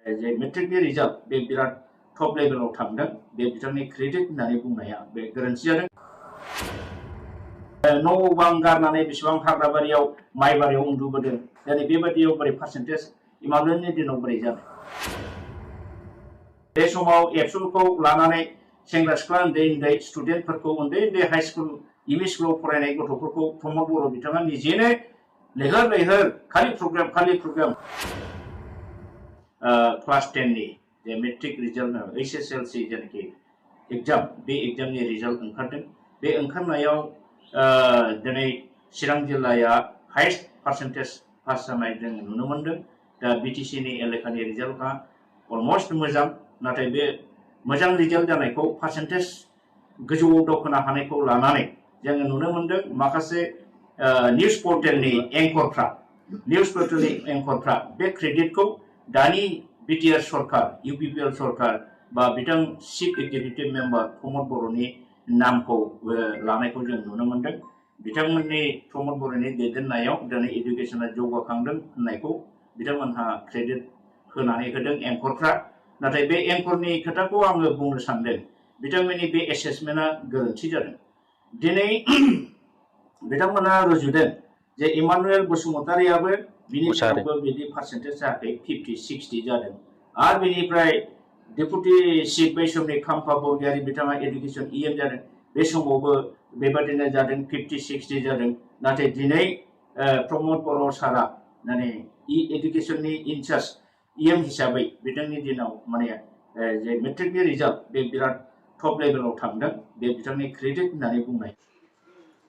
जे मेट्रिकनि रिजाल्ट बे बिराद टप लेभेलाव थांदों बे बिथांनि क्रेडिट होननानै बुंनाया बे गोरोन्थि जादों। न' बां गारनानै बेसेबां हाग्राबारियाव माइबारियाव उन्दुबोदों दिनै बेबायदियाव बोरै पार्सेन्टेज इमानुवेलनि दिनाव बोरै जानाय? बे समाव एबसुलखौ लानानै सेंग्रा सिख्ला उन्दै उन्दै स्टुडेन्टफोरखौ उन्दै उन्दै हाई स्कुल एमइ स्कुलाव फरायनाय गथ'फोरखौ प्रमद बर' बिथाङा निजेनो लैहोर लैहोर खालि प्रग्राम क्लास 10 नि जे मेट्रिक रिजाल्ट HSLC जेनाखि एग्जाम बे एग्जामनि रिजाल्ट ओंखारदों। बे ओंखारनायाव दिनै चिरां जिल्लाया हाइस्ट पार्सेन्टेज पास जानाय जों नुनो मोनदों। दा बिटिसिनि एलेकानि रिजाल्टआ अलमस्ट मोजां, नाथाय बे मोजां रिजाल्ट जानायखौ पार्सेन्टेज गोजौआव दावखोनो हानायखौ लानानै जोङो नुनो मोनदों माखासे निउज पर्टेलनि एंकरफ्रा बे क्रेडिटखौ दानि बिटिआर सरकार इउपिपिएल सरकार बा बिथां चिफ एक्जिकिउटिभ मेम्बार प्रमद बर'नि नामखौ लानायखौ जों नुनो मोनदों। बिथांमोननि प्रमद बर'नि दैदेननायाव दिनै एडुकेसना जौगाखांदों होननायखौ बिथांमोनहा क्रेडिट होनानै होदों एंकरफ्रा। नाथाय बे एंकरनि खोथाखौ आङो बुंनो सानदों बिथांमोननि बे एसेसमेन्टआ गोरोन्थि जादों। दिनै बिथांमोना रुजुदों जे इमानुवेल बसुमतारियाबो बिनि दिनावबो बिदि पार्सेन्टेज जायाखै 50-60 जादों। आरो बिनिफ्राय डेपुटि चिफ बै समनि खाम्फा बरगयारि बिथाङा एडुकेसन EM जादों, बे समावबो बेबादिनो जादों 50-60 जादों। नाथाय दिनै प्रमद बर' सारा माने एडुकेसननि इनचार्ज EM हिसाबै बिथांनि दिनाव माने जे मेट्रिकनि रिजाल्ट बे बिराद टप लेभेलाव थांदों बे बिथांनि क्रेडिट होननानै बुंनाय।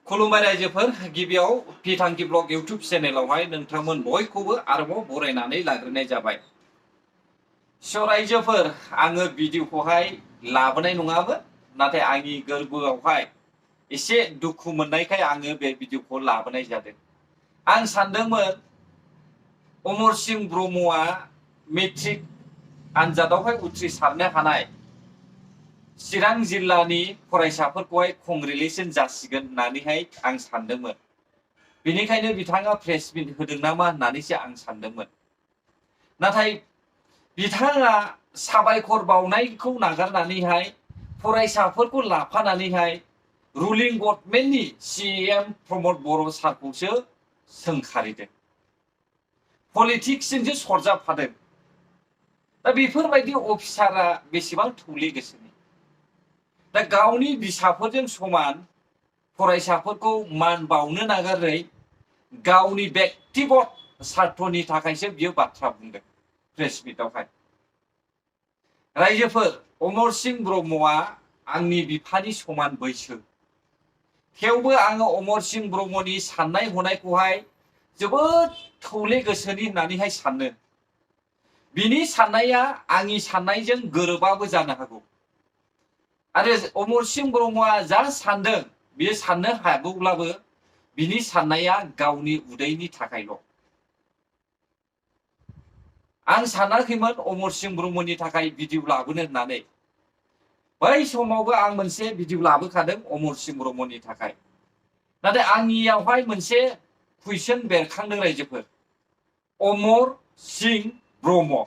खुलुमबाय रायजोफोर, गिबियाव पिथांखि ब्लग इउट्युब चेनेलावहाय नोंथांमोन बयखौबो आरोबाव बरायनानै लाग्रोनाय जाबाय। स' रायजोफोर, आङो भिडिअखौहाय लाबोनाय नङामोन, नाथाय आंनि गोरबोआवहाय एसे दुखु मोननायखाय आङो बे भिडिअखौ लाबोनाय जादों। आं सानदोंमोन अमर सिंह ब्रह्मआ मेट्रिक आनजादावहाय उथ्रिसारनो हानाय चिरां जिल्लानि फरायसाफोरखौहाय कंग्रेचुलेसन जासिगोन होननानैहाय आं सानदोंमोन। बेनिखायनो बिथाङा प्रेस मिट होदों नामा होननानैसो आं सानदोंमोन। नाथाय बिथाङा साबायखर बावनायखौ नागारनानैहाय फरायसाफोरखौ लाफानानैहाय रुलिं गभर्नमेन्टनि CM प्रमद बर' सारखौसो सोंखारिदों, पलिटिक्सजोंसो सरजाबफादों। दा बेफोरबायदि अफिसारा बेसेबां थौले गोसोनि? दा गावनि बिसाफोरजों समान फरायसाफोरखौ मान बावनो नागारै गावनि व्यक्तिगत स्वार्थनि थाखायसो बियो बाथ्रा बुंदों प्रेस मिटआवहाय। रायजोफोर, अमर सिंह ब्रह्मआ आंनि बिफानि समान बैसो। थेवबो आङो अमर सिंह ब्रह्मनि साननाय हनायखौहाय जोबोद थौले गोसोनि होननानैहाय सानो। बिनि साननाया आंनि साननायजों गोरोबाबो जानो हागौ। आरो अमर सिंह ब्रह्मआ जा सानदों बियो साननो हागौब्लाबो बिनि साननाया गावनि उदैनि थाखायल'। आं सानाखैमोन अमर सिंह ब्रह्मनि थाखाय भिडिअ लाबोनो होननानै। बै समावबो आं मोनसे भिडिअ लाबोखादों अमर सिंह ब्रह्मनि थाखाय। नाथाय आंनियावहाय मोनसे कुइसन बेरखांदों रायजोफोर। अमर सिंह ब्रह्म,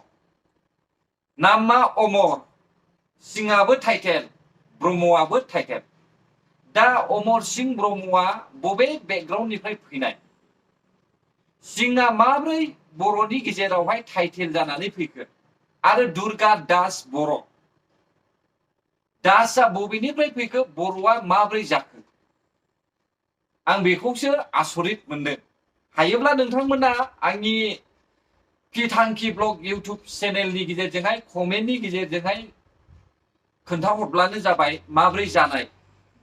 नामा अमर, सिंहआबो टाइटेल, ब्रह्मआबो टाइटेल। दा अमर सिंह ब्रह्मआ बबे बेकग्राउन्डनिफ्राय फैनाय? सिंहआ माब्रै बर'नि गेजेरावहाय टाइटेल जानानै फैखो? आरो दुर्गा दास बर', दासआ बबेनिफ्राय फैखो? बर'आ माब्रै जाखो? आं बेखौसो आसरित मोनदों। हायोब्ला नोंथांमोना आंनि पिथांखि ब्लग इउट्युब चेनेलनि गेजेरजोंहाय कमेन्टनि गेजेरजोंहाय खोन्थाहरब्लानो जाबाय माब्रै जानाय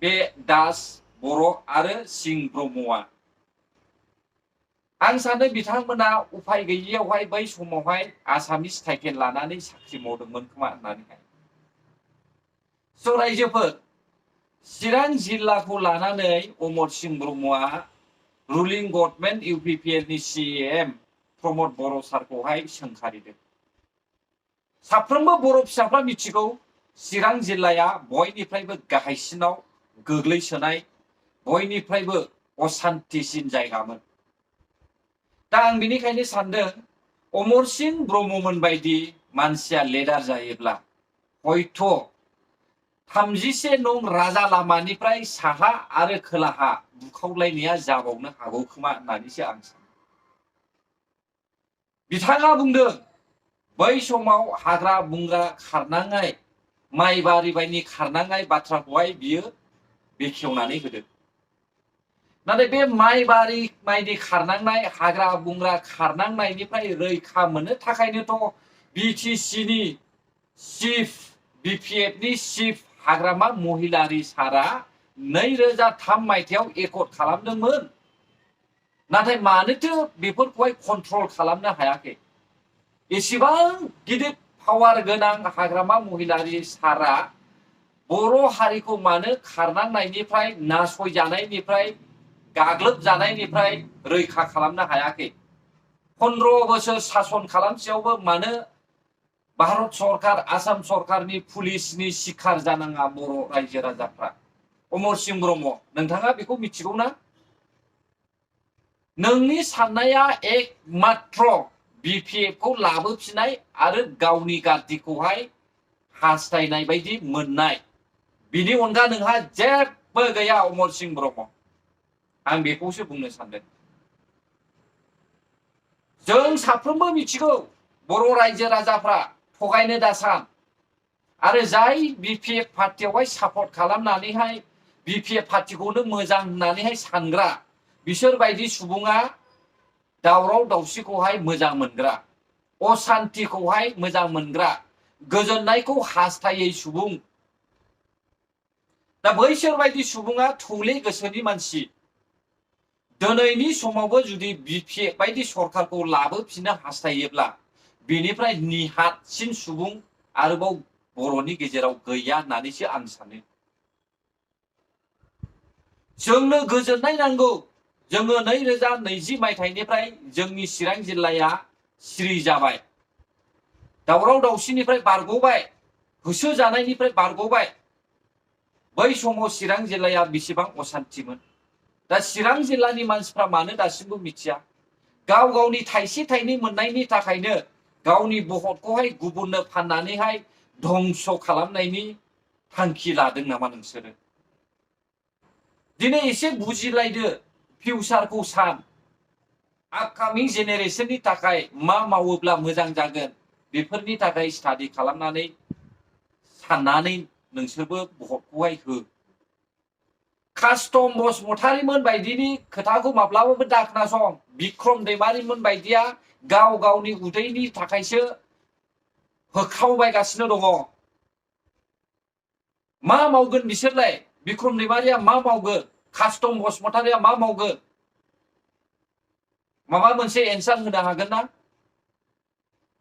बे दास बर' आरो सिंह ब्रह्मआ। आं सानो बिथांमोना उफाय गैयियावहाय बै समावहाय आसामिस टाइटेल लानानै साख्रि मावदोंमोन खोमा होननानैहाय। स' रायजोफोर, चिरां जिल्लाखौ लानानै अमर सिंह ब्रह्मआ रुलिं गभर्नमेन्ट इउपिपिएलनि CM प्रमद बर' सारखौहाय सोंखारिदों। साफ्रोमबो बर' फिसाफ्रा मिथिगौ चिरां जिल्लाया बयनिफ्रायबो गाहायसिनाव गोग्लैसोनाय, बयनिफ्रायबो असान्तिसिन जायगामोन। दा आं बेनिखायनो सानदों अमर सिंह ब्रह्ममोन बायदि मानसिया लेडार जायोब्ला हयथ' 31 नं राजा लामानिफ्राय साहा आरो खोलाहा बुखावलायनाया जाबावनो हागौ खोमा होननानैसो आं सानो। बिथाङा बुंदों बै समाव हाग्रा बंग्रा खारनांनाय माइबारि बायदि खारनांनाय बाथ्राखौहाय बियो बेखेवनानै होदों। नाथाय बे माइबारि बायदि खारनांनाय हाग्रा बंग्रा खारनांनायनिफ्राय रैखा मोननो थाखायनोथ' BTC नि चिफ BPF नि चिफ हाग्रामा महिलारि सारा 2003 मायथाइयाव एकर्ड खालामदोंमोन। नाथाय मानोथो बेफोरखौहाय कन्ट्रल खालामनो हायाखै? एसेबां गिदिर पावार गोनां हाग्रामा महिलारि सारा बर' हारिखौ मानो खारनांनायनिफ्राय नासयजानायनिफ्राय गाग्लोबजानायनिफ्राय रैखा खालामनो हायाखै? 15 बोसोर सासन खालामसेयावबो मानो भारत सरकार आसाम सरकारनि पुलिसनि शिकार जानाङा बर' रायजो राजाफ्रा? अमर सिंह ब्रह्म नोंथाङा बेखौ मिथिगौ ना? नोंनि साननाया एकमात्र BPF खौ लाबोफिननाय आरो गावनि गादिखौहाय हास्थायनाय बायदि मोननाय, बिनि अनगा नोंहा जेबो गैया अमर सिंह ब्रह्म। आं बेखौसो बुंनो सानदों। जों साफ्रोमबो मिथिगौ बर' रायजो राजाफ्रा थगायनो दासान आरो जाय BPF पार्टियावहाय सापर्ट खालामनानैहाय BPF पार्टिखौनो मोजां होननानैहाय सानग्रा बिसोर बायदि सुबुङा दावराव दावसिखौहाय मोजां मोनग्रा, असान्तिखौहाय मोजां मोनग्रा, गोजोननायखौ हास्थायै सुबुं। दा बैसोर बायदि सुबुङा थौले गोसोनि मानसि। दिनैनि समावबो जुदि BPF बायदि सरकारखौ लाबोफिननो हास्थायोब्ला बेनिफ्राय निहाथसिन सुबुं आरोबाव बर'नि गेजेराव गैया होननानैसो आं सानो। जोंनो गोजोननाय नांगौ। जोङो 2020 मायथाइनिफ्राय जोंनि चिरां जिल्लाया सिरि जाबाय। दावराव दावसिनिफ्राय बारग'बाय, होसो जानायनिफ्राय बारग'बाय। बै समाव चिरां जिल्लाया बेसेबां असान्तिमोन। दा चिरां जिल्लानि मानसिफ्रा मानो दासिमबो मिथिया? गाव गावनि थाइसे थाइनै मोननायनि थाखायनो गावनि भटखौहाय गुबुननो फाननानैहाय धंस खालामनायनि थांखि लादों नामा नोंसोरो? दिनै एसे बुजिलायदो, फिउचारखौ सान। आपकामिं जेनेरेशननि थाखाय मा मावोब्ला मोजां जागोन बेफोरनि थाखाय स्टाडि खालामनानै साननानै नोंसोरबो भटखौहाय हो। कास्टम बसुमतारीमोन बायदिनि खोथाखौ माब्लाबाबो दाखोनासं। बिक्रम दैमारिमोन बायदिया गाव गावनि उदैनि थाखायसो होख्रावबायगासिनो दङ। मा मावगोन बिसोरलाय? बिक्रम दैमारिया मा मावगोन? कास्टम बसुमतारीया मा मावगोन? माबा मोनसे एन्सार होनो हागोन ना?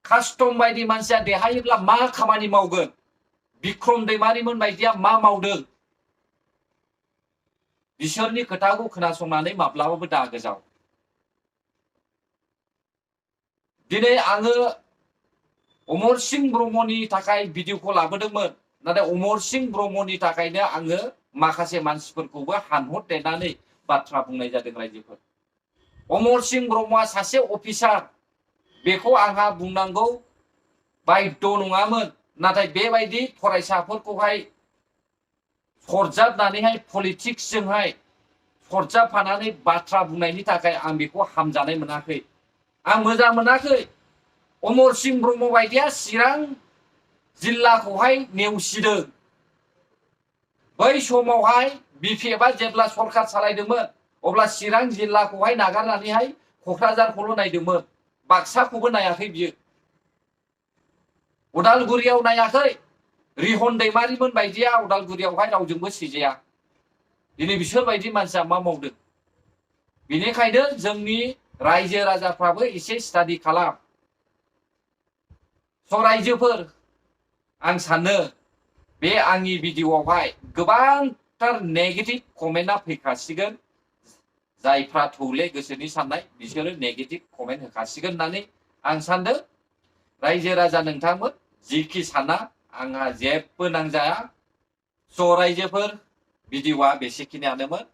कास्टम बायदि मानसिया देरहायोब्ला मा खामानि मावगोन? बिक्रम दैमारिमोन बायदिया मा मावदों? बिसोरनि खोथाखौ खोनासंनानै माब्लाबाबो दागोजाव। दिनै आङो अमर सिंह ब्रह्मनि थाखाय भिडिअखौ लाबोदोंमोन। नाथाय अमर सिंह ब्रह्मनि थाखायनो आङो माखासे मानसिफोरखौबो हानहरदेरनानै बाथ्रा बुंनाय जादों रायजोफोर। अमर सिंह ब्रह्मआ सासे अफिसार, बेखौ आंहा बुंनांगौ बायध' नङामोन। नाथाय बेबायदि फरायसाफोरखौहाय सरजाबनानैहाय पलिटिक्सजोंहाय सरजाबफानानै बाथ्रा बुंनायनि थाखाय आं बेखौ हामजानाय मोनाखै। आं मोजां मोनाखै। अमर सिंह ब्रह्म बायदिया चिरां जिल्लाखौहाय नेवसिदों। बै समावहाय BPF जेब्ला सरकार सालायदोंमोन अब्ला चिरां जिल्लाखौहाय नागारनानैहाय क'क्राझारखौल' नायदोंमोन। बाक्साखौबो नायाखै बियो। उदालगुरियाव नायाखै। रिहन दैमारिमोन बायदिया उदालगुरियावहाय रावजोंबो सैजाया। दिनै बिसोरबायदि मानसिया मा मावदों? बेनिखायनो जोंनि रायजो राजाफ्राबो एसे स्टाडि खालाम। रायजोफोर, आं सानो बे आंनि भिडिअआवहाय गोबांथार नेगेटिभ कमेन्टआ फैखासिगोन। जायफ्रा थौले गोसोनि साननाय बिसोरो नेगेटिभ कमेन्ट होखासिगोन होननानै आं सानदों। रायजो राजा नोंथांमोन जिखि साना आंहा जेबो नांजाया। रायजोफोर, भिडिअआ बेसेखिनियानोमोन।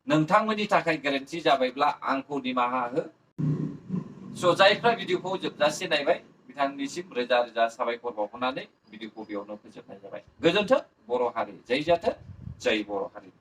नोंथांमोननि थाखाय गोरोन्थि जाबायब्ला आंखौ निमाहा हो। जायफ्रा भिडिअखौ जोबजासे नायबाय बिथांनिसिम रोजा रोजा साबायखर बावहरनानै भिडिअखौ बेयावनो फोजोबनाय जाबाय। गोजोन्थों बर' हारि, जै जाथों, जै बर' हारि।